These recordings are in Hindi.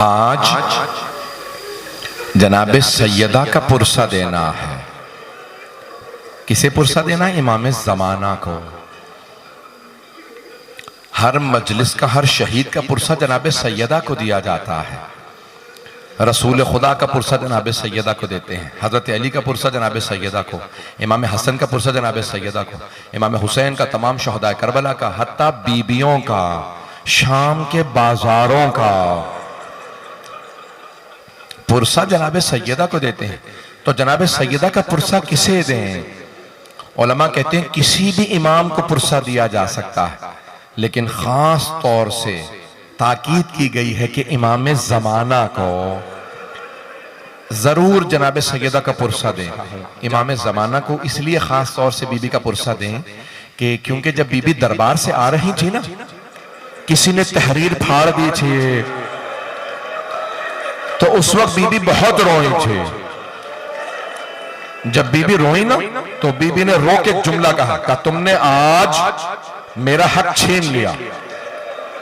आज जनाब सैयदा का पुरसा देना है। किसे पुरसा देना है? इमाम ज़माना को। हर मजलिस का, हर शहीद का पुरसा जनाब सैयदा को दिया जाता है। रसूल खुदा का पुरसा जनाब सैयदा को देते हैं, हज़रत अली का पुरसा जनाब सैयदा को, इमाम हसन का पुरसा जनाब सैयदा को, इमाम हुसैन का, तमाम शहदा करबला का, हत्ता बीबियों का, शाम के बाजारों का पुरसा जनाब सैयदा को देते हैं। तो जनाब सैयदा का पुरसा किसे दें? उलमा कहते हैं किसी भी इमाम को पुरसा दिया जा सकता है, लेकिन खास तौर से ताकीद की गई है कि इमाम ज़माना को जरूर जनाब सैयदा का पुरसा दें। इमाम ज़माना को इसलिए खास तौर से बीबी का पुरसा दें कि क्योंकि जब बीबी दरबार से आ रही थी ना, किसी ने तहरीर फाड़ दी थी, तो उस वक्त बीबी बहुत रोई थी। जब बीबी रोई ना, तो बीबी ने रो के एक जुमला कहा, तुमने आज मेरा हक छीन लिया,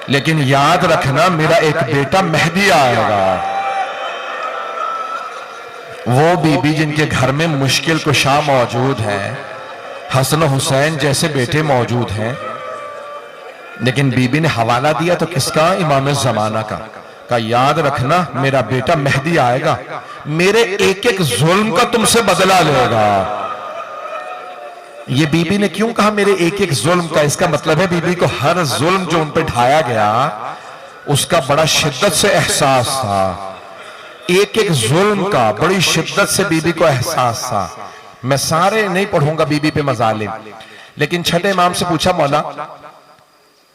लेकिन याद रखना मेरा एक बेटा मेहदी आएगा। वो बीबी जिनके घर में मुश्किल कुशा मौजूद है, हसन हुसैन जैसे बेटे मौजूद हैं, लेकिन बीबी ने हवाला दिया तो किसका? इमाम ज़माना का याद रखना मेरा बेटा मेहदी आएगा, मेरे एक एक जुल्म का तुमसे बदला लेगा। ये बीबी ने क्यों कहा मेरे एक एक जुल्म का? इसका मतलब है बीबी को हर जुल्म जो उन पे ढाया गया उसका बड़ा शिद्दत से एहसास था। एक एक जुल्म का बड़ी शिद्दत से बीबी को एहसास था। मैं सारे नहीं पढ़ूंगा बीबी पे मजालिम, लेकिन छठे इमाम से पूछा, मौला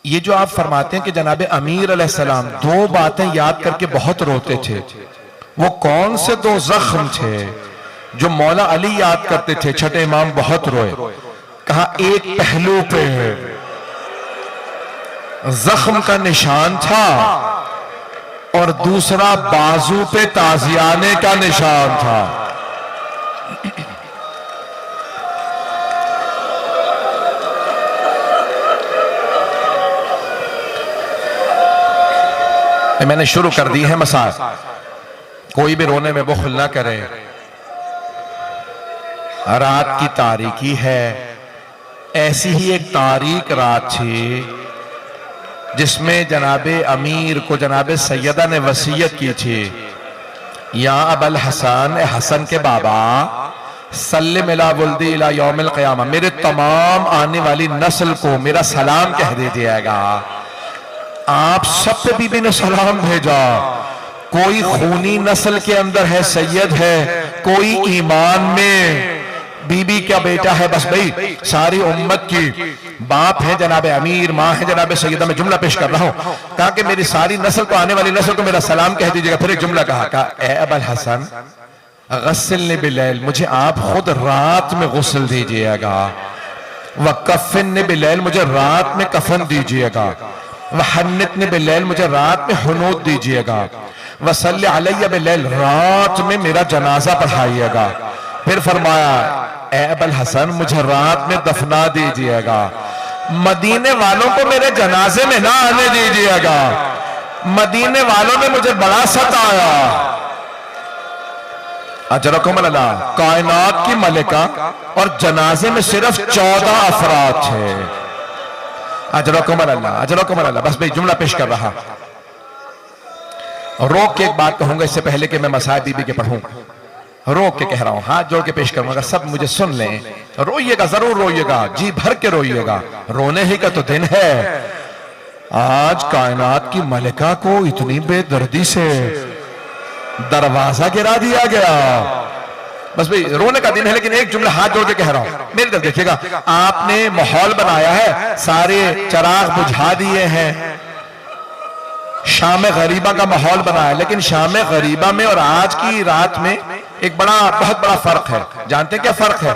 ये जो आप फरमाते हैं कि जनाब अमीर अलैहिस्सलाम दो बातें याद करके बहुत रोते थे, वो कौन से दो जख्म थे जो मौला अली याद करते थे? छठे इमाम बहुत रोए। कहा एक पहलू पे जख्म का निशान था और दूसरा बाजू पे ताजियाने का निशान था। मैंने शुरू कर दी है मसाल, कोई भी रोने में बुखल ना करे। रात की तारीकी है, ऐसी ही एक तारीक रात थी जिसमें जनाबे अमीर को जनाबे सैयदा ने वसीयत की थी, या अबल हसन, हसन के बाबा, सल्लिम इला वुल्दी इला यौमिल क़ियामा, मेरे तमाम आने वाली नस्ल को मेरा सलाम कह दीजिएगा। आप सब पे बीबी ने सलाम भेजा। कोई खूनी नस्ल के अंदर है, सैयद है, कोई ईमान में बीबी का बेटा है, बस भाई सारी उम्मत की बाप है जनाब अमीर, माँ है जनाब सैयदा। मैं जुमला पेश कर रहा हूँ। कहा कि मेरी सारी नस्ल को, आने वाली नस्ल को मेरा सलाम कह दीजिएगा। फिर एक जुमला कहा, ए अबल हसन गस्सिलनी बिलैल, मुझे आप खुद रात में गुस्ल दीजिएगा। व कफ़िन बिलैल, मुझे रात में कफन दीजिएगा। वहन्नितनी बिलैल, मुझे रात में हुनूत दीजिएगा। वसल्ली अलैया बिलैल, रात में मेरा जनाजा पढ़ाइएगा। फिर फरमाया, ए अबल हसन मुझे रात में दफना दीजिएगा, मदीने वालों को मेरे जनाजे में ना आने दीजिएगा, मदीने वालों ने मुझे बड़ा सताया। अजरकुम अल्लाह, कायनात की मलिका और जनाजे में सिर्फ 14 अफराद थे। अजरकुम अल्लाह, अजरकुम अल्लाह। बस भाई जुमला पेश कर रहा। रोक के एक बात कहूंगा इससे पहले कि मैं मसाइब बीबी के पढ़ूं, रोक के कह रहा हूं, हाथ जोड़ के पेश करूंगा, सब मुझे सुन लें। रोइएगा, जरूर रोइएगा, जी भर के रोइएगा। रोने ही का तो दिन है। आज कायनात की मलिका को इतनी बेदर्दी से दरवाजा गिरा दिया गया। बस भाई रोने का दिन है, लेकिन एक जुमला हाथ जोड़ के कह रहा हूं, मेरी तरफ देखिएगा। आपने माहौल बनाया है, सारे चराग बुझा दिए हैं, शाम गरीबा का माहौल बनाया, लेकिन शाम गरीबा में और आज की रात में एक बहुत बड़ा फर्क है। जानते क्या फर्क है?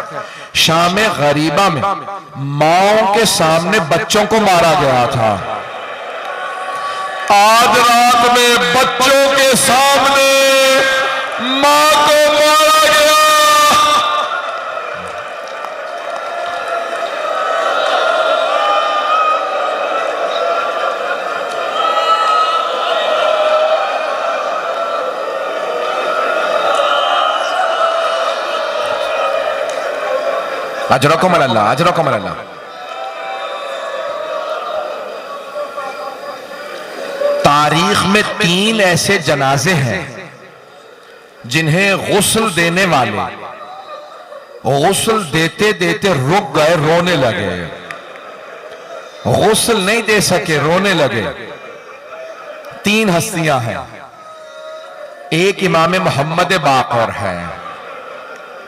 शाम गरीबा में माओ के सामने बच्चों को मारा गया था, आज रात में बच्चों के सामने मां को मारा गया। अजरकुम अल्लाह, अजरकुम अल्लाह। तारीख में 3 ऐसे जनाजे हैं जिन्हें गुस्ल देने वाले गुस्ल देते देते रुक गए, रोने लगे, गुस्ल नहीं दे सके, रोने लगे। 3 हस्तियां हैं। एक इमाम मोहम्मद बाक़र है।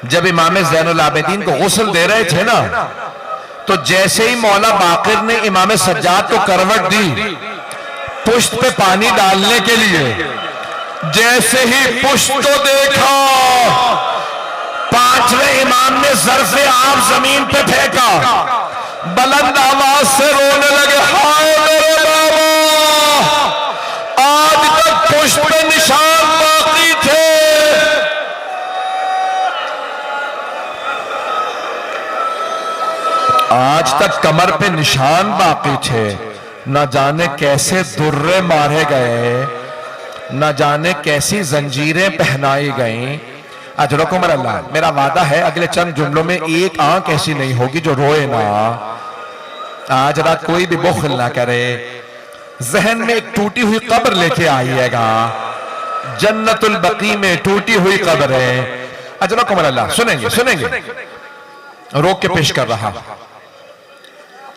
जब इमाम ज़ैनुल आबिदीन को गुस्ल दे रहे थे ना, तो जैसे ही मौला बाक़िर ने इमाम सज्जाद को करवट दी पुश्त पे पानी डालने के लिए, जैसे ही पुश्त को देखा, 5वें इमाम ने ज़र्फ़े आब जमीन पे फेंका, बुलंद आवाज से रोने लगे, हाय मेरे बाबा, आज तक पुश्त पे निशान बाकी थे, आज तक कमर पे निशान बाकी थे। न जाने कैसे दुर्रे मारे गए, न जाने कैसी जंजीरें पहनाई गई। अजरकुम अल्लाह, मेरा वादा है अगले चंद जुमलों में एक आंख ऐसी नहीं होगी जो रोए ना। आज रात कोई भी बुख्ल ना करे। जहन में एक टूटी हुई कब्र लेके आइएगा, जन्नतुल बकी में टूटी हुई कब्र है। अजरकुम अल्लाह, सुनेंगे सुनेंगे, रोक के पेश कर रहा।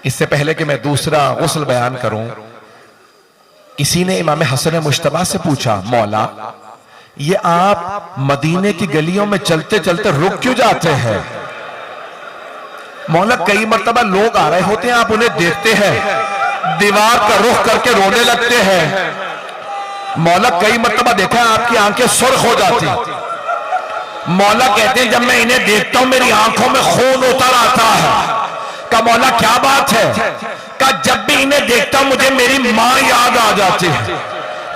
इससे पहले कि मैं दूसरा गुस्ल बयान करूं, किसी ने इमाम हसन मुश्तबा से पूछा, मौला ये आप मदीने की गलियों में चलते चलते रुक क्यों जाते हैं? मौला कई मर्तबा लोग आ रहे होते हैं, आप उन्हें देखते हैं, दीवार का रुख करके रोने लगते हैं। मौला कई मर्तबा देखा है आपकी आंखें सुर्ख हो जाती। मौला कहते हैं जब मैं इन्हें देखता हूं मेरी आंखों में खून उतर आता है। का मौला क्या बात है? का जब भी इन्हें देखता हूं मुझे मेरी मां याद आ जाती है।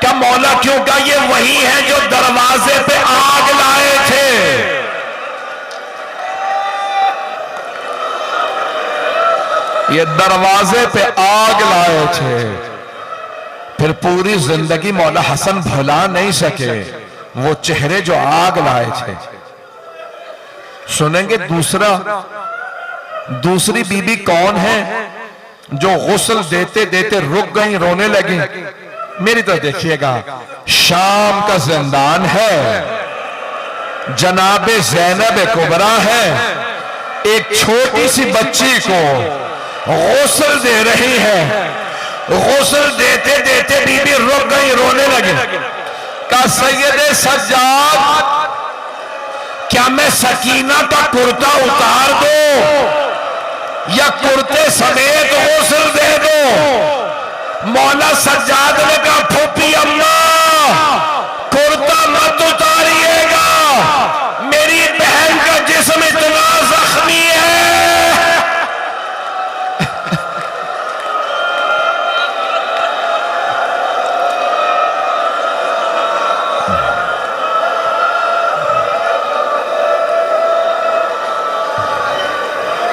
क्या मौला क्यों? का ये वही है जो दरवाजे पे आग लाए थे। ये दरवाजे पे आग लाए थे, फिर पूरी जिंदगी मौला हसन भुला नहीं सके वो चेहरे जो आग लाए थे। सुनेंगे दूसरी बीबी कौन है जो गुस्ल देते देते रुक गई, रोने लगी। मेरी तरफ देखिएगा, शाम का जिंदान है, जनाबे ज़ैनब कुबरा है, एक छोटी सी बच्ची को गुस्ल दे रही है। गुस्ल देते देते बीबी रुक गई, रोने लगी। का सैयदे सज्जाद, क्या मैं सकीना का कुर्ता उतार दो या कुर्ते समेत गुस्ल दे दो? मौला सज्जाद ने कहा, फूफी अम्मा कुर्ता मत उतारिएगा, मेरी बहन का जिस्म इतना जख्मी है।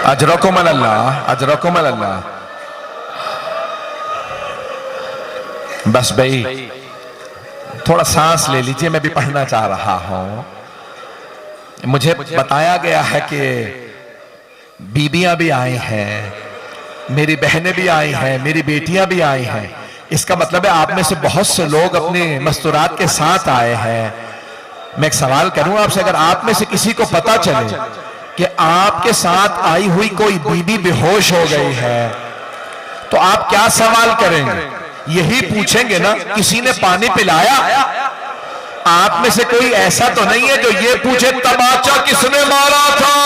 अजरकुम अल्लाह, अजरकुम अल्लाह। बस भाई थोड़ा सांस ले लीजिए, मैं भी पढ़ना चाह रहा हूं। मुझे बताया गया है कि बीबियां भी आई हैं, मेरी बहनें भी आई हैं, मेरी बेटियां भी आई हैं। इसका मतलब है आप में से बहुत से लोग अपने मस्तूरात के साथ आए हैं। मैं एक सवाल करूं आपसे, अगर आप में से किसी को पता चले कि आपके साथ आई हुई कोई बीबी बेहोश हो गई है, तो आप क्या सवाल करेंगे? यही पूछेंगे ना, किसी ने पानी पिलाया? आप में से कोई ऐसा तो नहीं है जो ये पूछे तमाचा किसने मारा था?